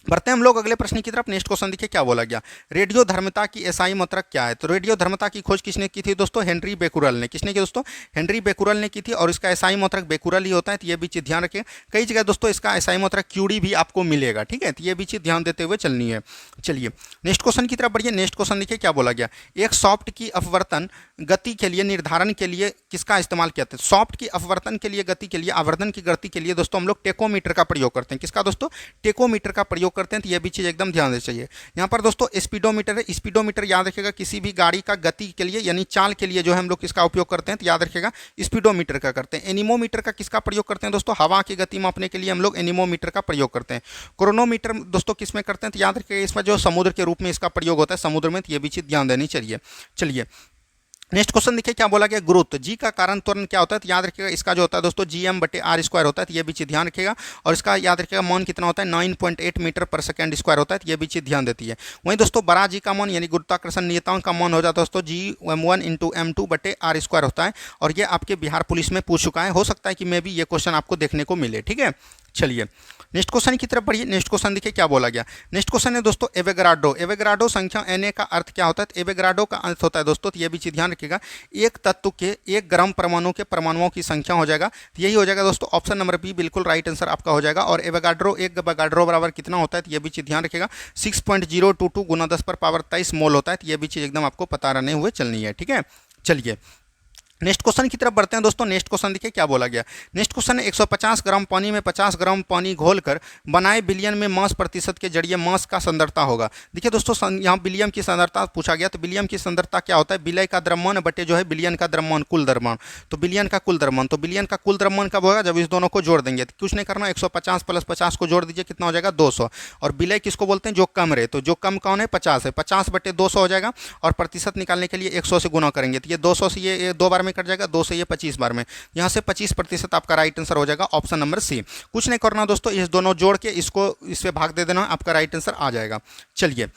Speaker 1: बढ़ते हैं हम लोग अगले प्रश्न की तरफ। नेक्स्ट क्वेश्चन देखिए क्या बोला गया। रेडियो धर्मता की एसआई मात्रक क्या है। तो रेडियो धर्मता की खोज किसने की थी दोस्तों, हेनरी बेकुरल ने। किसने की दोस्तों, हेनरी बेकुरल ने की थी और इसका एसआई मात्रक बेकुरल ही होता है। तो ये भी चीज़ ध्यान रखें। कई जगह दोस्तों इसका एसआई मात्रक क्यूडी भी आपको मिलेगा। ठीक है, तो ये भी चीज़ ध्यान देते हुए चलनी है। चलिए नेक्स्ट क्वेश्चन की तरफ बढ़िए। नेक्स्ट क्वेश्चन देखिए क्या बोला गया। एक सॉफ्ट की अपवर्तन गति के लिए निर्धारण के लिए किसका इस्तेमाल किया था। सॉफ्ट की अपवर्तन के लिए, गति के लिए, आवर्धन की गति के लिए दोस्तों हम लोग टेकोमीटर का प्रयोग करते हैं। किसका दोस्तों, टेकोमीटर का प्रयोग करते हैं। तो ये भी चीज़ एकदम ध्यान देना चाहिए। यहाँ पर दोस्तों स्पीडोमीटर है। स्पीडोमीटर याद रखिएगा किसी भी गाड़ी का गति के लिए यानी चाल के लिए जो है हम लोग किसका उपयोग करते हैं, तो याद रखिएगा स्पीडोमीटर का करते हैं। एनीमोमीटर का किसका प्रयोग करते हैं दोस्तों, हवा की गति मापने के लिए हम लोग एनीमोमीटर का प्रयोग करते हैं। क्रोनोमीटर दोस्तों किस में करते हैं, तो याद रखिएगा इसमें जो समुद्र के रूप में इसका प्रयोग होता है, समुद्र में। तो ये भी चीज़ ध्यान देनी चाहिए। चलिए नेक्स्ट क्वेश्चन देखिए क्या बोला गया। गुरुत्व जी का कारण त्वरण क्या होता है, तो याद रखिएगा इसका जो होता है दोस्तों GM/r² होता है। तो ये भी चीज़ ध्यान रखिएगा। और इसका याद रखिएगा मान कितना होता है, 9.8 मीटर पर सेकेंड स्क्वायर होता है। तो ये भी चीज़ ध्यान देती है। वहीं दोस्तों बड़ा जी का मान यानी गुरुत्वाकर्षण नियतांक का मान हो जाता है दोस्तों G(m1 × m2/r² होता है। और ये आपके बिहार पुलिस में पूछ चुका है, हो सकता है कि मे भी ये क्वेश्चन आपको देखने को मिले। ठीक है, चलिए नेक्स्ट क्वेश्चन की तरफ बढ़िए। नेक्स्ट क्वेश्चन देखिए क्या बोला गया। नेक्स्ट क्वेश्चन है दोस्तों एवोगाड्रो। एवोगाड्रो संख्या Na का अर्थ क्या होता है, तो एवोगाड्रो का अर्थ होता है दोस्तों, तो ये भी चीज़ ध्यान रखिएगा, एक तत्व के 1 ग्राम परमाणु के परमाणुओं की संख्या हो जाएगा। तो यही हो जाएगा दोस्तों, ऑप्शन नंबर बी बिल्कुल राइट आंसर आपका हो जाएगा। और एवोगाड्रो, एक एवोगाड्रो बराबर कितना होता है, तो ये भी चीज़ ध्यान रखिएगा 6.022 × 10⁻23 मोल होता है। तो ये भी चीज़ एकदम आपको पता रहने हुए चलनी है। ठीक है, चलिए नेक्स्ट क्वेश्चन की तरफ बढ़ते हैं दोस्तों। नेक्स्ट क्वेश्चन देखिए क्या बोला गया। नेक्स्ट क्वेश्चन है 150 ग्राम पानी में 50 ग्राम पानी घोलकर बनाए विलियन में मास प्रतिशत के जरिए मास का सांद्रता होगा। देखिए दोस्तों यहाँ विलियम की सांद्रता पूछा गया। तो विलियम की सांद्रता क्या होता है, विलय का द्रव्यमान बटे जो है विलियन का द्रव्यमान, कुल द्रव्यमान। तो विलियन का कुल द्रव्यमान, तो विलियन का कुल द्रव्यमान कब होगा, जब इस दोनों को जोड़ देंगे। तो कुछ नहीं करना, 150 + 50 को जोड़ दीजिए, कितना हो जाएगा 200। और विलय किसको बोलते हैं, जो कम रहे। तो जो कम कौन है, 50 है। 50/200 हो जाएगा। और प्रतिशत निकालने के लिए 100 से गुना करेंगे। तो ये 200 से ये 2 बार में कट जाएगा, 2 से ये 25 बार में। यहाँ से 25% आपका राइट आंसर हो जाएगा, ऑप्शन नंबर सी। कुछ नहीं करना दोस्तों, इस दोनों जोड़ के इसको इस पे भाग दे देना, आपका राइट आंसर आ जाएगा। चलिए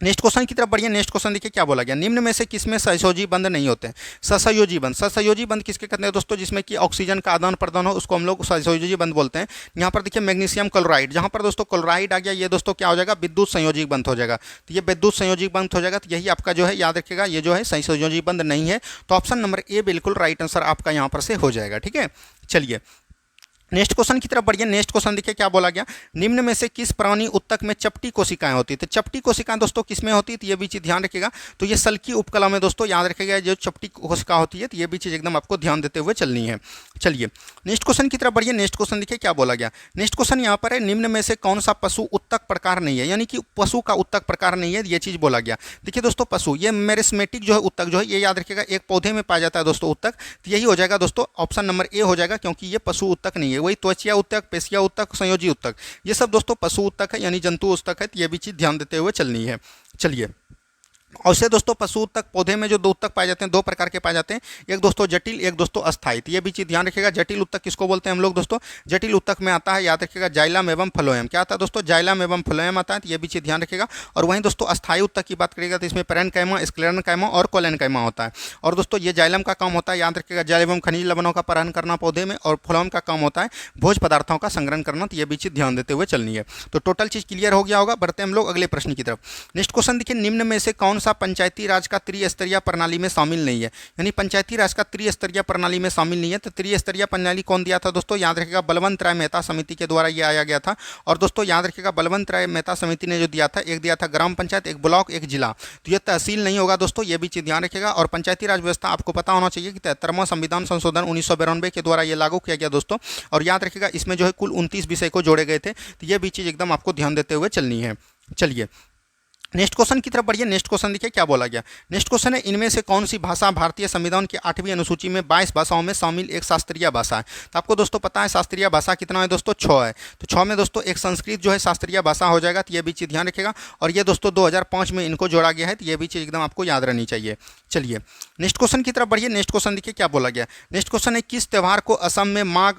Speaker 1: नेक्स्ट क्वेश्चन की तरफ बढ़िए। नेक्स्ट क्वेश्चन देखिए क्या बोला गया, निम्न में से किसमें सहसंयोजी बंध नहीं होते हैं। सहसंयोजी बंध, सहसंयोजी बंध किसके कहते हैं दोस्तों, जिसमें कि ऑक्सीजन का आदान प्रदान हो, उसको हम लोग सहसंयोजी बंध बोलते हैं। यहाँ पर देखिए मैग्नीशियम क्लोराइड, जहाँ पर दोस्तों क्लोराइड आ गया, ये दोस्तों क्या हो जाएगा, विद्युत संयोजी बंध हो जाएगा। तो ये विद्युत संयोजी बंध हो जाएगा, तो यही आपका जो है याद रखिएगा, ये जो है सहसंयोजी बंध नहीं है। तो ऑप्शन नंबर ए बिल्कुल राइट आंसर आपका यहाँ पर से हो जाएगा। ठीक है, चलिए नेक्स्ट क्वेश्चन की तरफ बढ़िए। नेक्स्ट क्वेश्चन देखिए क्या बोला गया, निम्न में से किस प्राणी उत्तक में चपटी कोशिकाएं होती है। तो चपटी कोशिकाएं दोस्तों किसमें होती है, तो ये भी चीज़ ध्यान रखिएगा। तो ये सल्की उपकला में दोस्तों याद रखिएगा, जो चपटी कोशिका होती है, तो ये भी चीज़ एकदम आपको ध्यान देते हुए चलनी है। चलिए नेक्स्ट क्वेश्चन की तरफ बढ़िए। नेक्स्ट क्वेश्चन देखिए क्या बोला गया, नेक्स्ट क्वेश्चन यहाँ पर है, निम्न में से कौन सा पशु उत्तक प्रकार नहीं है, यानी कि पशु का उत्तक प्रकार नहीं है, ये चीज़ बोला गया। देखिए दोस्तों पशु, ये मेरिस्मेटिक जो है उत्तक जो है, ये याद रखिएगा एक पौधे में पाया जाता है दोस्तों उत्तक। तो यही हो जाएगा दोस्तों, ऑप्शन नंबर ए हो जाएगा, क्योंकि ये पशु उत्तक नहीं है। वही त्वचीय उत्तक, पेशिया उत्तक, संयोजी उत्तक, ये सब दोस्तों पशु उत्तक है, यानी जंतु उत्तक है। तो ये भी चीज़ ध्यान देते हुए चलनी है। चलिए ऐसे दोस्तों पशु उत्तक, पौधे में जो दो उत्तक पाए जाते हैं, दो प्रकार के पाए जाते हैं, एक दोस्तों जटिल, एक दोस्तों अस्थायी। तो ये भी चीज़ ध्यान रखिएगा। जटिल उत्तक किसको बोलते हैं हम लोग दोस्तों, जटिल उत्तक में आता है याद रखिएगा जाइलम एवं फ्लोएम। क्या आता है दोस्तों, जाइलम एवं फ्लोएम आता है। तो ये भी चीज़ ध्यान रखिएगा। और वहीं दोस्तों अस्थायी उत्तक की बात करिएगा तो इसमें पैरेन्काइमा, स्क्लेरेन्काइमा और कोलेन्काइमा होता है। और दोस्तों ये जाइलम का काम होता है याद रखिएगा जल एवं खनिज लवणों का परिवहन करना पौधे में, और फ्लोएम का काम होता है भोज्य पदार्थों का संग्रहण करना। तो ये भी चीज़ ध्यान देते हुए चलनी है। तो टोटल चीज़ क्लियर हो गया होगा। बढ़ते हम लोग अगले प्रश्न की तरफ। नेक्स्ट क्वेश्चन देखिए, निम्न में से कौन सा पंचायती राज का त्रिस्तरीय प्रणाली में शामिल नहीं है, यानी पंचायती राज का त्रिस्तरीय प्रणाली में शामिल नहीं है। तो त्रिस्तरीय प्रणाली कौन दिया था दोस्तों, याद रखिएगा बलवंत राय मेहता समिति के द्वारा ये आया गया था। और दोस्तों याद रखिएगा बलवंत राय मेहता समिति ने जो दिया था, एक दिया था ग्राम पंचायत, एक ब्लॉक, एक जिला। तो ये तहसील नहीं होगा दोस्तों, ये भी चीज़ ध्यान रखिएगा। और पंचायती राज व्यवस्था आपको पता होना चाहिए कि 73वां संविधान संशोधन 1992 के द्वारा ये लागू किया गया दोस्तों। और याद रखिएगा इसमें जो है कुल 29 विषय को जोड़े गए थे। तो ये भी चीज़ एकदम आपको ध्यान देते हुए चलनी है। चलिए नेक्स्ट क्वेश्चन की तरफ बढ़िए। नेक्स्ट क्वेश्चन देखिए क्या बोला गया, नेक्स्ट क्वेश्चन है, इनमें से कौन सी भाषा भारतीय संविधान की 8वीं अनुसूची में 22 भाषाओं में शामिल एक शास्त्रीय भाषा है। तो आपको दोस्तों पता है शास्त्रीय भाषा कितना है दोस्तों, 6 है। तो 6 में दोस्तों एक संस्कृत जो है शास्त्रीय भाषा हो जाएगा। तो ये भी चीज़ ध्यान रखिएगा। और ये दोस्तों 2005 में इनको जोड़ा गया है। तो ये भी चीज़ एकदम आपको याद रहनी चाहिए। चलिए नेक्स्ट क्वेश्चन की तरफ बढ़िए। नेक्स्ट क्वेश्चन देखिए क्या बोला गया, नेक्स्ट क्वेश्चन है, किस त्यौहार को असम में माघ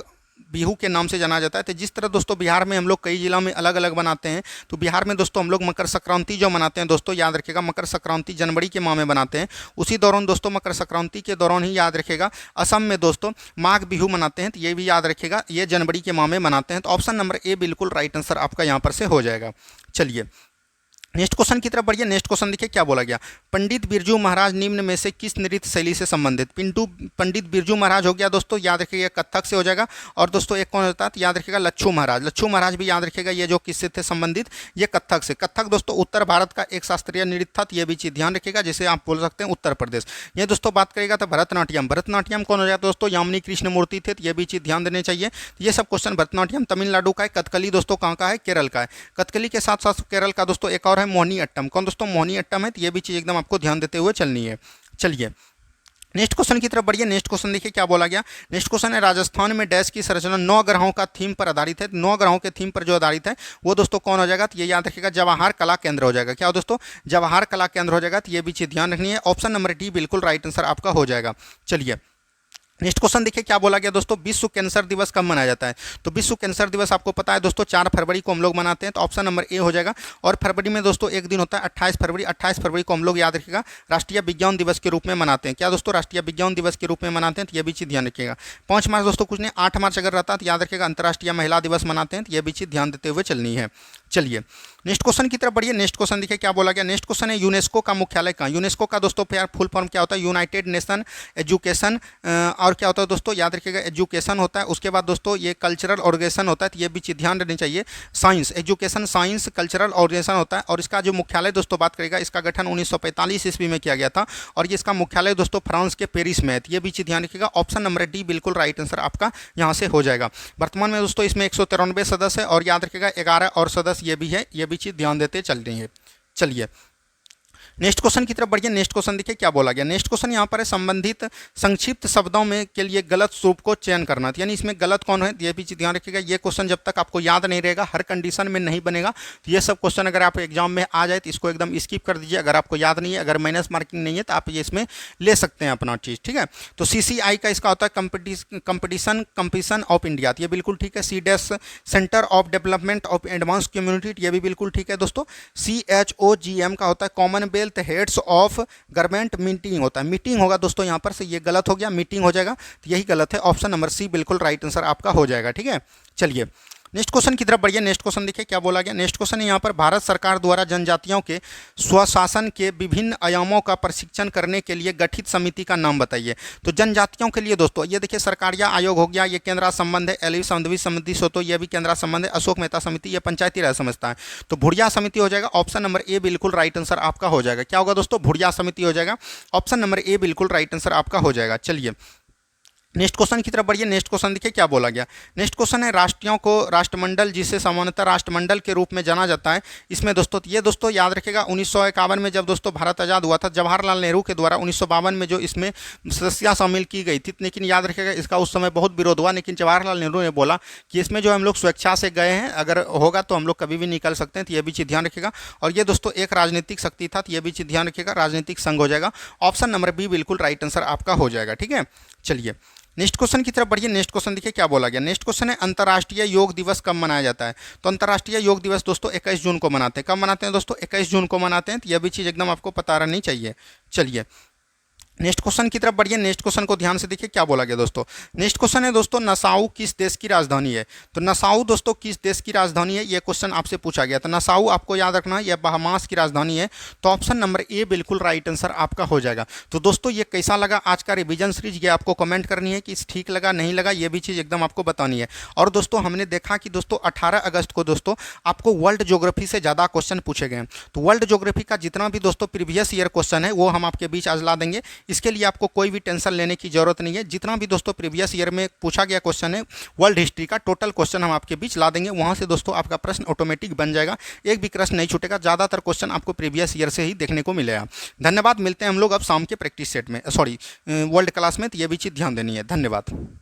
Speaker 1: बिहू के नाम से जाना जाता है। तो जिस तरह दोस्तों बिहार में हम लोग कई जिलों में अलग अलग बनाते हैं, तो बिहार में दोस्तों हम लोग मकर संक्रांति जो मनाते हैं दोस्तों, याद रखिएगा मकर संक्रांति जनवरी के माह में बनाते हैं। उसी दौरान दोस्तों मकर संक्रांति के दौरान ही याद रखिएगा असम में दोस्तों माघ बिहू मनाते हैं। तो ये भी याद रखिएगा, ये जनवरी के माह में मनाते हैं। तो ऑप्शन नंबर ए बिल्कुल राइट आंसर आपका यहाँ पर से हो जाएगा। चलिए नेक्स्ट क्वेश्चन की तरफ बढ़िए। नेक्स्ट क्वेश्चन देखिए क्या बोला गया, पंडित बिरजू महाराज निम्न में से किस नृत्य शैली से संबंधित। पंडित बिरजू महाराज हो गया दोस्तों, याद रखिएगा कथक से हो जाएगा। और दोस्तों एक कौन होता है, तो याद रखिएगा लच्छू महाराज। लच्छू महाराज भी याद रखिएगा, ये जो किससे थे संबंधित, ये कथक से। कथक दोस्तों उत्तर भारत का एक शास्त्रीय नृत्य था। तो ये भी चीज़ ध्यान रखिएगा, जैसे आप बोल सकते हैं उत्तर प्रदेश। ये दोस्तों बात करेगा तो भरतनाट्यम, भरतनाट्यम कौन हो जाता है दोस्तों, यामिनी कृष्ण मूर्ति थे। तो ये भी चीज़ ध्यान देने चाहिए। ये सब क्वेश्चन भरतनाट्यम तमिलनाडु का है। कथकली दोस्तों कहाँ का है, केरल का है। कथकली के साथ साथ केरल का दोस्तों एक और है मोहिनी अट्टम। कौन दोस्तों, मोहिनी अट्टम है। तो ये भी चीज़ एकदम आपको ध्यान देते हुए चलनी है। चलिए नेक्स्ट क्वेश्चन की तरफ बढ़िए। नेक्स्ट क्वेश्चन देखिए क्या बोला गया, नेक्स्ट क्वेश्चन है, राजस्थान में डैश की संरचना 9 ग्रहों का थीम पर आधारित है। 9 ग्रहों के थीम पर जो आधारित है वो दोस्तों कौन हो जाएगा, तो ये याद रखिएगा जवाहर कला केंद्र हो जाएगा। क्या हो दोस्तों, जवाहर कला केंद्र हो जाएगा। तो ये भी चीज़ ध्यान रखनी है। ऑप्शन नंबर डी बिल्कुल राइट आंसर आपका हो जाएगा। चलिए नेक्स्ट क्वेश्चन देखिए क्या बोला गया दोस्तों, विश्व कैंसर दिवस कब मनाया जाता है। तो विश्व कैंसर दिवस आपको पता है दोस्तों 4 फरवरी को हम लोग मनाते हैं। तो ऑप्शन नंबर ए हो जाएगा। और फरवरी में दोस्तों एक दिन होता है 28 फरवरी। 28 फरवरी को हम लोग याद रखिएगा राष्ट्रीय विज्ञान दिवस के रूप में मनाते हैं। क्या दोस्तों, राष्ट्रीय विज्ञान दिवस के रूप में मनाते हैं। तो ये भी चीज़ ध्यान रखिएगा। 5 मार्च दोस्तों कुछ नहीं, 8 मार्च अगर रहता है तो याद रखिएगा अंतर्राष्ट्रीय महिला दिवस मनाते हैं। तो ये भी चीज़ ध्यान देते हुए चलनी है। चलिए नेक्स्ट क्वेश्चन की तरफ बढ़िए। नेक्स्ट क्वेश्चन देखिए क्या बोला गया, नेक्स्ट क्वेश्चन है, यूनेस्को का मुख्यालय कहाँ। यूनेस्को का दोस्तों यार फुल फॉर्म क्या होता है, यूनाइटेड नेशन एजुकेशन, और क्या होता है दोस्तों याद रखिएगा एजुकेशन होता है। उसके बाद दोस्तों ये कल्चरल ऑर्गेनाइजेशन होता है। तो ये भी चीज़ ध्यान रखनी चाहिए। Science education, science cultural organisation होता है। और इसका जो मुख्यालय दोस्तों बात करेगा, इसका गठन 1945 ईस्वी में किया गया था। और ये इसका मुख्यालय दोस्तों फ्रांस के पेरिस में है। तो ये भी चीज़ ध्यान रखिएगा। ऑप्शन नंबर डी बिल्कुल राइट आंसर आपका यहाँ से हो जाएगा। वर्तमान में दोस्तों इसमें 193 सदस्य है। और याद रखिएगा 11 और सदस्य ये भी है। ये भी चीज़ ध्यान देते चल रही है। चलिए नेक्स्ट क्वेश्चन की तरफ बढ़िए। नेक्स्ट क्वेश्चन देखिए क्या बोला गया। नेक्स्ट क्वेश्चन यहाँ पर है संबंधित संक्षिप्त शब्दों में के लिए गलत स्वरूप को चयन करना। यानी इसमें गलत कौन है ये भी ध्यान रखिएगा। ये क्वेश्चन जब तक आपको याद नहीं रहेगा, हर कंडीशन में नहीं बनेगा। तो ये सब क्वेश्चन अगर आप एग्जाम में आ जाए तो इसको एकदम स्किप कर दीजिए। अगर आपको याद नहीं है, अगर माइनस मार्किंग नहीं है तो आप ये इसमें ले सकते हैं अपना चीज़, ठीक है। तो CCI का इसका होता है कंपटीशन ऑफ इंडिया, ये बिल्कुल ठीक है। CDES centre of development of advance community, ये भी बिल्कुल ठीक है दोस्तों। CHOGM का होता है Commonwealth heads of government meeting होता है, मीटिंग होगा दोस्तों यहाँ पर से, ये गलत हो गया, मीटिंग हो जाएगा, तो यही गलत है। ऑप्शन नंबर सी बिल्कुल राइट आंसर आपका हो जाएगा, ठीक है। चलिए नेक्स्ट क्वेश्चन की तरफ बढ़िए। नेक्स्ट क्वेश्चन देखिए क्या बोला गया। नेक्स्ट क्वेश्चन है यहाँ पर भारत सरकार द्वारा जनजातियों के स्वशासन के विभिन्न आयामों का प्रशिक्षण करने के लिए गठित समिति का नाम बताइए। तो जनजातियों के लिए दोस्तों ये देखिए सरकारिया आयोग हो गया, ये केंद्र संबंध है। एलवी संधवी समिति सोतो, ये भी केंद्र संबंध है। अशोक मेहता समिति, ये पंचायती राज समझता है। तो भुड़िया समिति हो जाएगा। ऑप्शन नंबर ए बिल्कुल राइट आंसर आपका हो जाएगा। क्या होगा दोस्तों, भुड़िया समिति हो जाएगा। ऑप्शन नंबर ए बिल्कुल राइट आंसर आपका हो जाएगा। चलिए नेक्स्ट क्वेश्चन की तरफ बढ़िए। नेक्स्ट क्वेश्चन देखिए क्या बोला गया। नेक्स्ट क्वेश्चन है राष्ट्रीयों को राष्ट्रमंडल, जिसे सामान्यतः राष्ट्रमंडल के रूप में जाना जाता है, इसमें दोस्तों ये दोस्तों याद रखेगा 1951 में जब दोस्तों भारत आज़ाद हुआ था, जवाहरलाल नेहरू के द्वारा 1952 में जो इसमें सदस्यता शामिल की गई थी, लेकिन याद रखेगा इसका उस समय बहुत विरोध हुआ। लेकिन जवाहरलाल नेहरू ने बोला कि इसमें जो हम लोग स्वेच्छा से गए हैं, अगर होगा तो हम लोग कभी भी निकल सकते हैं, तो ये भी चीज़ ध्यान रखेगा। और ये दोस्तों एक राजनीतिक शक्ति था, तो ये भी चीज़ ध्यान रखेगा, राजनीतिक संघ हो जाएगा। ऑप्शन नंबर बी बिल्कुल राइट आंसर आपका हो जाएगा, ठीक है। चलिए नेक्स्ट क्वेश्चन की तरफ बढ़िए। नेक्स्ट क्वेश्चन देखिए क्या बोला गया। नेक्स्ट क्वेश्चन है अंतर्राष्ट्रीय योग दिवस कब मनाया जाता है। तो अंतर्राष्ट्रीय योग दिवस दोस्तों 21 जून को मनाते हैं। कब मनाते हैं दोस्तों, 21 जून को मनाते हैं। तो यह भी चीज़ एकदम आपको पता रहनी चाहिए। चलिए नेक्स्ट क्वेश्चन की तरफ बढ़िए। नेक्स्ट क्वेश्चन को ध्यान से देखिए क्या बोला गया दोस्तों। नेक्स्ट क्वेश्चन है दोस्तों नसाऊ किस देश की राजधानी है। तो नसाऊ दोस्तों किस देश की राजधानी है, ये क्वेश्चन आपसे पूछा गया। तो नसाऊ आपको याद रखना है, यह बहामास की राजधानी है। तो ऑप्शन नंबर ए बिल्कुल राइट आंसर आपका हो जाएगा। तो दोस्तों ये कैसा लगा आज का रिवीजन सीरीज, ये आपको कमेंट करनी है कि ठीक लगा नहीं लगा, ये भी चीज़ एकदम आपको बतानी है। और दोस्तों हमने देखा कि दोस्तों 18 अगस्त को दोस्तों आपको वर्ल्ड ज्योग्राफी से ज़्यादा क्वेश्चन पूछे गए हैं। तो वर्ल्ड ज्योग्राफी का जितना भी दोस्तों प्रीवियस ईयर क्वेश्चन है वो हम आपके बीच आज ला देंगे। इसके लिए आपको कोई भी टेंशन लेने की जरूरत नहीं है। जितना भी दोस्तों प्रीवियस ईयर में पूछा गया क्वेश्चन है वर्ल्ड हिस्ट्री का, टोटल क्वेश्चन हम आपके बीच ला देंगे। वहां से दोस्तों आपका प्रश्न ऑटोमेटिक बन जाएगा, एक भी प्रश्न नहीं छूटेगा। ज़्यादातर क्वेश्चन आपको प्रीवियस ईयर से ही देखने को मिलेगा। धन्यवाद। मिलते हैं हम लोग अब शाम के प्रैक्टिस सेट में, सॉरी वर्ल्ड क्लास में। तो ये भी चीज़ ध्यान देनी है। धन्यवाद।